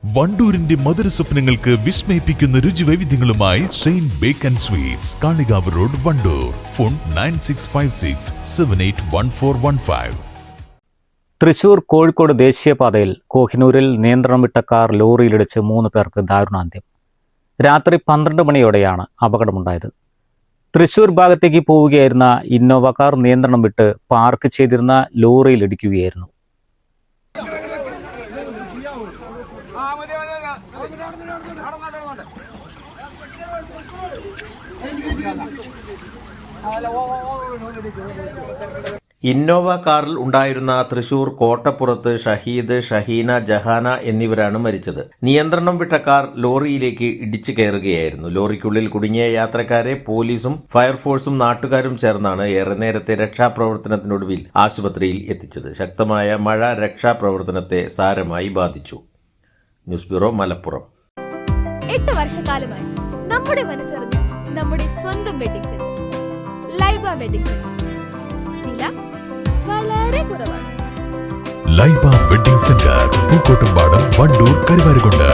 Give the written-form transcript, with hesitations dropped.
വണ്ടൂരിന്റെ മധുര സ്വപ്നങ്ങൾക്ക് വിസ്മയിപ്പിക്കുന്ന രുചിവൈവിധ്യങ്ങളുമായി Saint Bake and Sweets, Kalikavu road, Vandoor. Phone 9656781415. Thrissur Kozhikode ദേശീയപാതയിൽ കോഹിനൂരിൽ നിയന്ത്രണം വിട്ട കാർ ലോറിയിലിടിച്ച് 3 പേർക്ക് ദാരുണാന്ത്യം. രാത്രി 12 മണിയോടെയാണ് അപകടമുണ്ടായത്. തൃശൂർ ഭാഗത്തേക്ക് പോവുകയായിരുന്ന ഇന്നോവ കാർ നിയന്ത്രണം വിട്ട് പാർക്ക് ചെയ്തിരുന്ന ലോറിയിലിടിക്കുകയായിരുന്നു. ഇന്നോവ കാറിൽ ഉണ്ടായിരുന്ന തൃശൂർ കോട്ടപ്പുറത്ത് ഷഹീദ്, ഷഹീന, ജഹാന എന്നിവരാണ് മരിച്ചത്. നിയന്ത്രണം വിട്ട കാർ ലോറിയിലേക്ക് ഇടിച്ചു കയറുകയായിരുന്നു. ലോറിക്കുള്ളിൽ കുടുങ്ങിയ യാത്രക്കാരെ പോലീസും ഫയർഫോഴ്സും നാട്ടുകാരും ചേർന്നാണ് ഏറെ നേരത്തെ രക്ഷാപ്രവർത്തനത്തിനൊടുവിൽ ആശുപത്രിയിൽ എത്തിച്ചത്. ശക്തമായ മഴ രക്ഷാപ്രവർത്തനത്തെ സാരമായി ബാധിച്ചു. News bureau, Malappuram. 8 വർഷക്കാലമായി നമ്മുടെ മനസ്സറിഞ്ഞ നമ്മുടെ സ്വന്തം wedding centre Laiba wedding centre. വില വളരെ കുറവാണ്. Laiba wedding centre, Pookkottumpadam, Wandoor, Karuvarakundu.